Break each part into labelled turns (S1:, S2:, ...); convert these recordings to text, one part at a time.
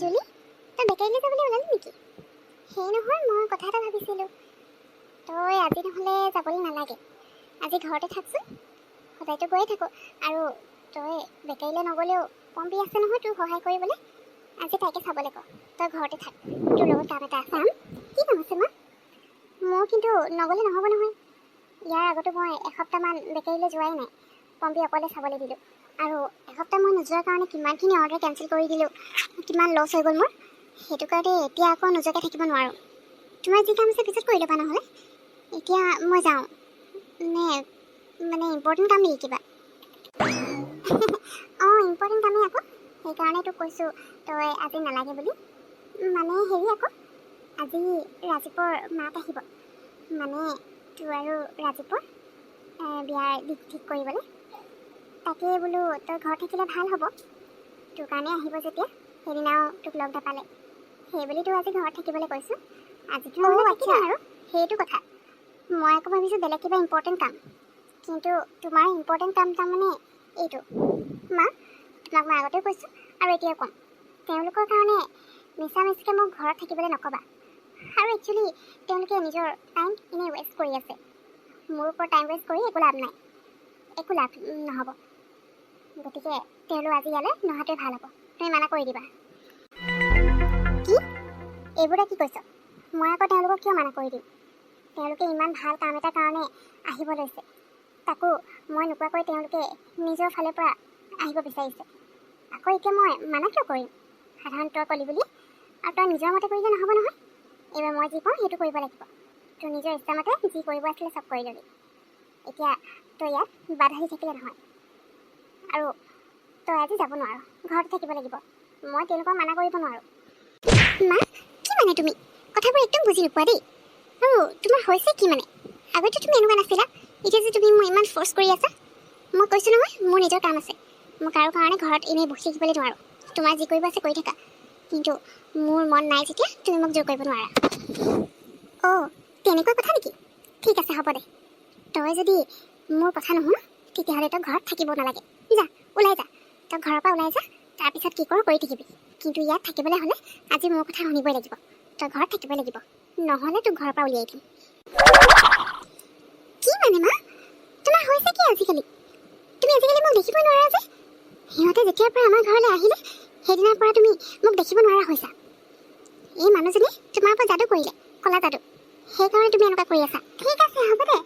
S1: জুলি, তই বেকাৰীলৈ যাবলৈ ওলালি নেকি? সেই নহয়, মই কথা এটা ভাবিছিলোঁ। তই আজি নহ'লে যাবলৈ নালাগে, আজি ঘৰতে থাকচোন। সদায়তো গৈয়ে থাকোঁ, আৰু তই বেকাৰীলৈ নগ'লেও পম্পী আছে নহয় তোৰ সহায় কৰিবলৈ। আজি তাইকে চাবলৈ ক, তই ঘৰতে থাক, তোৰ লগত কাম এটা আছে। কি কাম আছে মা? মোৰ কিন্তু নগ'লে নহ'ব নহয়। ইয়াৰ আগতো মই এসপ্তাহমান বেকাৰীলৈ যোৱাই নাই, পম্পী অকলে চাবলৈ দিলোঁ। আৰু এসপ্তাহ মই নোযোৱাৰ কাৰণে কিমানখিনি অৰ্ডাৰ কেঞ্চেল কৰি দিলোঁ, কিমান লছ হৈ গ'ল মোৰ। সেইটো কাৰণে এতিয়া আকৌ নোযোৱাকৈ থাকিব নোৱাৰোঁ। তোমাৰ যি কাম আছে পিছত কৰি ল'বা, নহ'লে এতিয়া মই যাওঁ। মানে ইম্পৰ্টেণ্ট কাম নেকি কিবা? অঁ, ইম্পৰ্টেণ্ট কামেই আকৌ, সেইকাৰণে তোক কৈছোঁ তই আজি নালাগে বুলি। মানে হেৰি আকৌ, আজি ৰাজীৱৰ মাক আহিব, মানে তোৰ আৰু ৰাজীৱৰ বিয়াৰ দিন ঠিক কৰিবলৈ। তাকে বোলো তই ঘৰত থাকিলে ভাল হ'ব, তোৰ কাৰণে আহিব যেতিয়া, সেইদিনাও তোক লগ নাপালে, সেইবুলি তোৰ আজি ঘৰত থাকিবলৈ কৈছোঁ। আজিতো নহ'লে থাকিম আৰু, সেইটো কথা। মই আকৌ ভাবিছোঁ বেলেগ কিবা ইম্পৰ্টেণ্ট কাম, কিন্তু তোমাৰ ইম্পৰ্টেণ্ট কাম তাৰমানে এইটো। মা, তোমাক মই আগতেও কৈছোঁ আৰু এতিয়াও ক'ম, তেওঁলোকৰ কাৰণে মিছামিছিকৈ মোক ঘৰত থাকিবলৈ নক'বা। আৰু একচুৱেলি তেওঁলোকে নিজৰ টাইম এনেই ৱেষ্ট কৰি আছে। মোৰ ওপৰত টাইম ৱেষ্ট কৰি একো লাভ নাই, একো লাভ নহ'ব। গতিকে তেওঁলোক আজি ইয়ালৈ নহাটোৱে ভাল হ'ব। তুমি মানা কৰি দিবা। কি? এইবোৰে কি কৈছ? মই আকৌ তেওঁলোকক কিয় মানা কৰি দিম? তেওঁলোকে ইমান ভাল কাম এটাৰ কাৰণে আহিব লৈছে, তাকো মই নোকোৱাকৈ তেওঁলোকে নিজৰ ফালৰ পৰা আহিব বিচাৰিছে। আকৌ এতিয়া মই মানা কিয় কৰিম? সাধাৰণ তই ক'লি বুলি আৰু তই নিজৰ মতে কৰিলে নহ'ব নহয়। এইবাৰ মই যি কওঁ সেইটো কৰিব লাগিব। তোৰ নিজৰ ইচ্ছামতে যি কৰিব আছিলে চব কৰি ল'বি। এতিয়া তই ইয়াত বাধা দি থাকিলে নহয়, আৰু তই আজি যাব নোৱাৰ, ঘৰতে থাকিব লাগিব। মই তেওঁলোকক মানা কৰিব নোৱাৰোঁ। মা, কি মানে তুমি? কথাবোৰ একদম বুজি নোপোৱা দেই। আৰু তোমাৰ হৈছে কি মানে? আগতে তুমি এনেকুৱা নাছিলা, এতিয়া যে তুমি মোক ইমান ফ'ৰ্চ কৰি আছা। মই কৈছোঁ নহয়, মোৰ নিজৰ কাম আছে। মই কাৰো কাৰণে ঘৰত এনেই বহি থাকিবলৈ নোৱাৰোঁ। তোমাৰ যি কৰিব আছে কৰি থাকা, কিন্তু মোৰ মন নাই যেতিয়া তুমি মোক জোৰ কৰিব নোৱাৰা। অঁ, তেনেকুৱা কথা নেকি? ঠিক আছে, হ'ব দে। তই যদি মোৰ কথা নুশুন, তেতিয়াহ'লে তই ঘৰত থাকিব নালাগে। যা, ওলাই যা। তই ঘৰৰ পৰা ওলাই যা, তাৰপিছত কি কৰ কৰি থাকিবি। কিন্তু ইয়াত থাকিবলৈ হ'লে আজি মোৰ কথা শুনিবই লাগিব। তই ঘৰত থাকিবই লাগিব, নহ'লে তোক ঘৰৰ পৰা উলিয়াই দিম। কি মানে মা? তোমাৰ হৈছে কি আজিকালি? তুমি আজিকালি মোক দেখিবই নোৱাৰা যে? সিহঁতে যেতিয়াৰ পৰা আমাৰ ঘৰলৈ আহিলে, সেইদিনাৰ পৰা তুমি মোক দেখিব নোৱাৰা হৈছা। এই মানুহজনী তোমাৰ ওপৰত যাদু কৰিলে, ক'লা যাদু। সেইকাৰণে তুমি এনেকুৱা কৰি আছা। ঠিক আছে, হ'ব দে।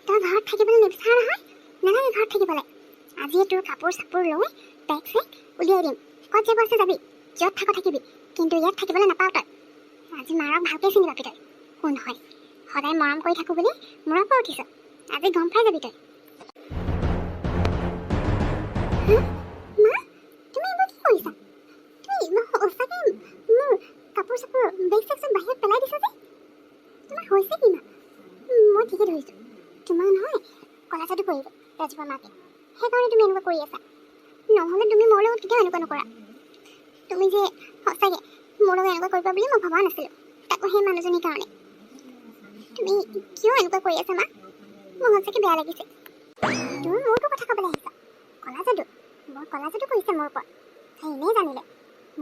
S1: তই ঘৰত থাকিবলৈ নিবিচাৰ নহয়, নালাগে ঘৰত থাকিবলৈ। আজিয়ে তোৰ কাপোৰ চাপোৰ লৈ বেগ চেগ উলিয়াই দিম। ক'ত যাব আছে যাবি, য'ত থাক থাকিবি, কিন্তু ইয়াত থাকিবলৈ নাপাওঁ তই। আজি মাৰক ভালকৈ চিনি পাবি তই কোন হয়। সদায় মৰম কৰি থাকোঁ বুলি মূৰৰ পৰা উঠিছ, আজি গম পাই যাবি তই। মা, তুমি এইবোৰ কি কৰিছা? তুমি সঁচাকৈ মোৰ কাপোৰ চাপোৰ বেগ চেগ চব বাহিৰত পেলাই দিছা যে? তোমাৰ হৈছে কি মা? মই ঠিকে ধৰিছোঁ, তোমাৰ নহয় ক'লা যাদু কৰিলে ৰাজীৱৰ মাকে, সেইকাৰণে তুমি এনেকুৱা কৰি আছা। নহ'লে তুমি মোৰ লগত কেতিয়াও এনেকুৱা নকৰা। তুমি যে সঁচাকৈ মোৰ লগত এনেকুৱা কৰিবা বুলি মই ভবা নাছিলোঁ, তাকো সেই মানুহজনীৰ কাৰণে। তুমি কিয় এনেকুৱা কৰি আছা মা? মোৰ সঁচাকৈ বেয়া লাগিছে। তুমি মোৰতো কথা ক'বলৈ আহিছা? ক'লা যাদু? বৰ ক'লা যাদু কৰিছে মোৰ ওপৰত। তাই এনেই জানিলে,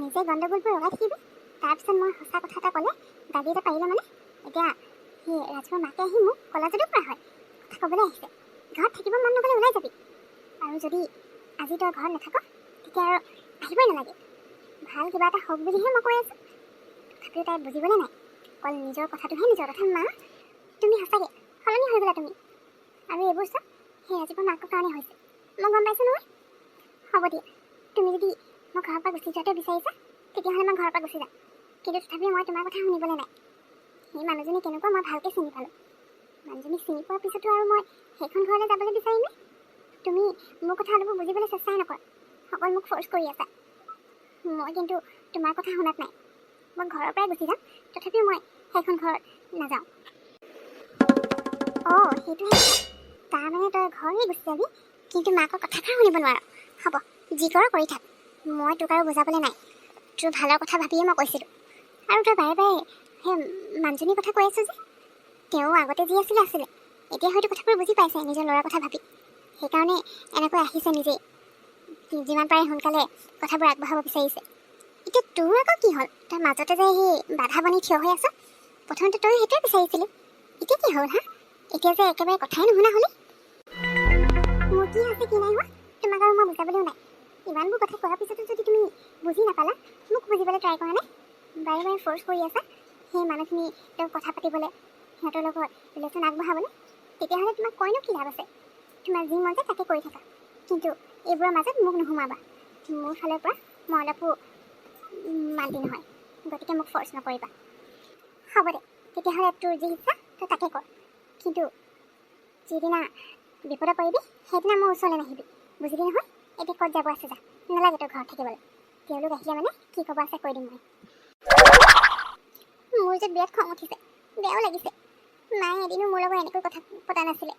S1: নিজে গণ্ডগোলবোৰ লগাই থাকিবি, তাৰপিছত মই সঁচা কথা এটা ক'লে গালি এটা পাৰিলে মানে এতিয়া সেই ৰাজীৱৰ মাকে আহি মোক ক'লা যাদু কৰা হয়। কথা ক'বলৈ আহিছে, ঘৰত থাকিব মন নগ'লে ওলাই যাবি। আৰু যদি আজি তই ঘৰত নাথাক, তেতিয়া আৰু আহিবই নালাগে। ভাল কিবা এটা হওক বুলিহে মই কৈ আছোঁ, তথাপিও তাই বুজিবলৈ নাই। অকল নিজৰ কথাটোহে নিজৰ কথা। মা, তুমি সঁচাকৈ সলনি হৈ গ'লা তুমি। আৰু এইবোৰ চব সেই ৰাজীৱৰ মাকৰ কাৰণে হৈছে, মই গম পাইছোঁ নহয়। হ'ব দিয়া, তুমি যদি মই ঘৰৰ পৰা গুচি যোৱাটো বিচাৰিছা, তেতিয়াহ'লে মই ঘৰৰ পৰা গুচি যাম। কিন্তু তথাপিও মই তোমাৰ কথা শুনিবলৈ নাই। সেই মানুহজনী কেনেকুৱা মই ভালকৈ চিনি পালোঁ। মানুহজনীক চিনি পোৱাৰ পিছতো আৰু মই সেইখন ঘৰলৈ যাবলৈ বিচাৰিমনে? তুমি মোৰ কথা অলপো বুজিবলৈ চেষ্টাই নকৰা, অকল মোক ফ'ৰ্চ কৰি আছা। মই কিন্তু তোমাৰ কথা শুনাত নাই। মই ঘৰৰ পৰাই গুচি যাম, তথাপিও মই সেইখন ঘৰত নাযাওঁ। অঁ, সেইটোহে কথা। তাৰমানে তই ঘৰেই গুচি যাবি, কিন্তু মাকৰ কথাষাৰ শুনিব নোৱাৰ। হ'ব, যি কৰ কৰি থাক, মই তোক আৰু বুজাবলৈ নাই। তোৰ ভালৰ কথা ভাবিয়ে মই কৈছিলোঁ। আৰু তই বাৰে বাৰে সেই মানুহজনীৰ কথা কৈ আছ যে? তেওঁ আগতে যি আছিলে আছিলে, এতিয়া হয়তো কথাবোৰ বুজি পাইছে নিজৰ ল'ৰাৰ কথা ভাবি, সেইকাৰণে এনেকৈ আহিছে নিজেই। যিমান পাৰে সোনকালে কথাবোৰ আগবঢ়াব বিচাৰিছে। এতিয়া তোৰ আকৌ কি হ'ল? তই মাজতে যে সেই বাধা বনি থিয় হৈ আছ, প্ৰথমতে তই সেইটোৱে বিচাৰিছিলি, এতিয়া কি হ'ল হা? এতিয়া যে একেবাৰে কথাই নুশুনা হ'লি। মোৰ কি হৈছে কি নাই হোৱা তোমাক আৰু মই বুজাবলৈও নাই। ইমানবোৰ কথা কোৱাৰ পিছতো যদি তুমি বুজি নাপালা, মোক বুজিবলৈ ট্ৰাই কৰা নাই, বাৰে বাৰে ফ'ৰ্চ কৰি আছা সেই মানুহখিনি তেওঁ কথা পাতিবলৈ, সিহঁতৰ লগত ৰিলেশ্যন আগবঢ়াবলৈ, তেতিয়াহ'লে তোমাক কৈনো কি লাভ আছে? তোমাৰ যি মন যায় তাকে কৰি থাকা, কিন্তু এইবোৰৰ মাজত মোক নোসোমাবা। মোৰ ফালৰ পৰা মই অলপো মান্তি নহয়, গতিকে মোক ফ'ৰ্চ নকৰিবা। হ'ব দে, তেতিয়াহ'লে তোৰ যি ইচ্ছা তই তাকে কৰ, কিন্তু যিদিনা বিপদত পৰিবি সেইদিনা মোৰ ওচৰলৈ নাহিবি, বুজিলি নহয়? এতিয়া ক'ত যাব আছে যা, নালাগে তোৰ ঘৰত থাকিবলৈ। তেওঁলোক আহিলে মানে কি ক'ব আছে কৈ দিম মই। মোৰ যে বিৰাট খং উঠিছে, বেয়াও লাগিছে। মায়ে এদিনো মোৰ লগত এনেকৈ কথা পতা নাছিলে,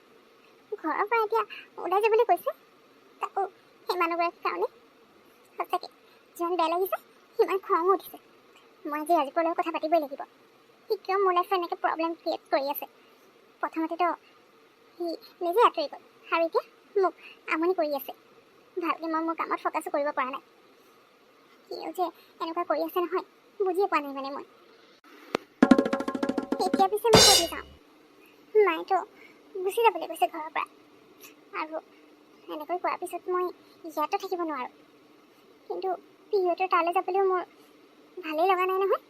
S1: ঘৰৰ পৰা এতিয়া ওলাই যাবলৈ কৈছে, তাকো সেই মানুহগৰাকীৰ কাৰণে। সঁচাকৈ যিমান বেয়া লাগিছে সিমান খঙো উঠিছে। মই আজি ৰাজীৱৰ লগত কথা পাতিবই লাগিব। সি কিয় মোৰ লাইফত এনেকৈ প্ৰব্লেম ক্ৰিয়েট কৰি আছে? প্ৰথমতেতো সি নিজে আঁতৰি গ'ল আৰু এতিয়া মোক আমনি কৰি আছে। ভালকৈ মই মোৰ কামত ফ'কাছো কৰিব পৰা নাই। কিয় যে এনেকুৱা কৰি আছে নহয় বুজিয়ে পোৱা নাই মানে মই। এতিয়া পিছে মই ক'লৈ যাওঁ? মায়েতো গুচি যাবলৈ কৈছে ঘৰৰ পৰা, আৰু এনেকৈ কোৱাৰ পিছত মই ইয়াতো থাকিব নোৱাৰোঁ। কিন্তু পিহঁতৰ তালৈ যাবলৈও মোৰ ভালেই লগা নাই নহয়।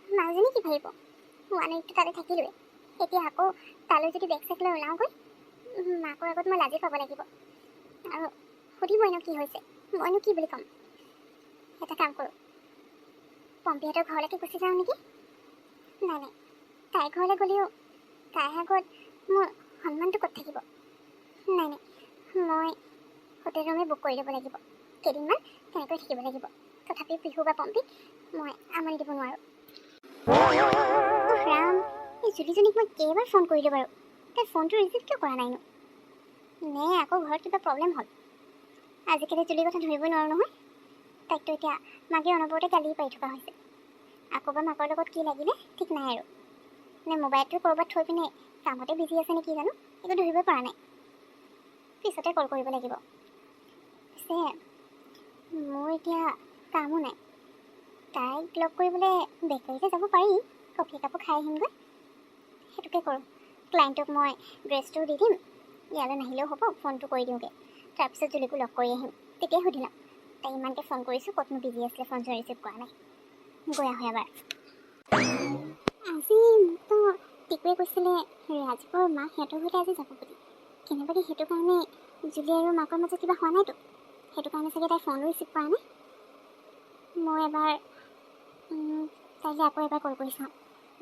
S1: মাকজনী কি ভাবিব? ওৱান উইকটো তাতে থাকিলোৱে, এতিয়া আকৌ তালৈ যদি বেগ চেগ লৈ ওলাওঁগৈ, মাকৰ আগত মই লাজি পাব লাগিব, আৰু সুধিবইনো কি হৈছে, মইনো কি বুলি ক'ম? এটা কাম কৰোঁ, পম্পীহঁতৰ ঘৰলৈকে গুচি যাওঁ নেকি? নাই নাই, তাইৰ ঘৰলৈ গ'লেও তাইৰ আগত মোৰ সন্মানটো ক'ত থাকিব? নাই নাই, মই হোটেল ৰুমে বুক কৰি ল'ব লাগিব, কেইদিনমান তেনেকৈ থাকিব লাগিব। তথাপিও পিহু বা পম্পীক মই আমনি দিব নোৱাৰোঁ। ৰাম, এই জুলিজনীক মই কেইবাৰ ফোন কৰিলোঁ বাৰু, তাই ফোনটো ৰিচিভ কিয় কৰা নাইনো? নে আকৌ ঘৰত কিবা প্ৰব্লেম হ'ল? আজিকালি জুলিৰ কথা ধৰিবই নোৱাৰোঁ নহয়। তাইকতো এতিয়া মাকে অনবৰতে গালি পাৰি থকা হৈছে। আকৌ বা মাকৰ লগত কি লাগিলে ঠিক নাই আৰু। নে মোবাইলটো ক'ৰবাত থৈ পিনে কামতে বিজি আছে নেকি জানো, একো ধৰিবই পৰা নাই। পিছতে কল কৰিব লাগিব। পিছে মোৰ এতিয়া কামো নাই, তাইক লগ কৰিবলৈ বেকাৰীতে যাব পাৰি, কফি একাপো খাই আহিমগৈ। সেইটোকে কৰোঁ, ক্লাইণ্টক মই ড্ৰেছটো দি দিম, ইয়ালৈ নাহিলেও হ'ব, ফোনটো কৰি দিওঁগৈ। তাৰপিছত জুলিকো লগ কৰি আহিম, তেতিয়াই সুধি ল'ম তাই ইমানকৈ ফোন কৰিছোঁ ক'তনো বিজি আছিলে, ফোনটো ৰিচিভ কৰা নাই। গৈ আহোঁ এবাৰ। আজি মোকতো টিকুৱে কৈছিলে ৰাজীৱৰ মাক সিহঁতৰ ঘৰতে আজি যাব বুলি, কেনেবাকৈ সেইটো কাৰণে জুলি আৰু মাকৰ মাজত কিবা হোৱা নাইতো, সেইটো কাৰণে চাগে তাই ফোনো ৰিচিভ কৰা নাই। মই এবাৰ তাইলৈ আকৌ এবাৰ কল কৰি চাওঁ,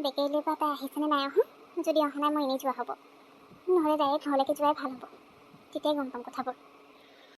S1: বেকেৰীলৈ পৰা তাই আহিছেনে নাই অহা। যদি অহা নাই মই এনেই যোৱা হ'ব, নহ'লে ডাইৰেক্ট ঘৰলৈকে যোৱাই ভাল হ'ব, তেতিয়াই গম পাম কথাবোৰ।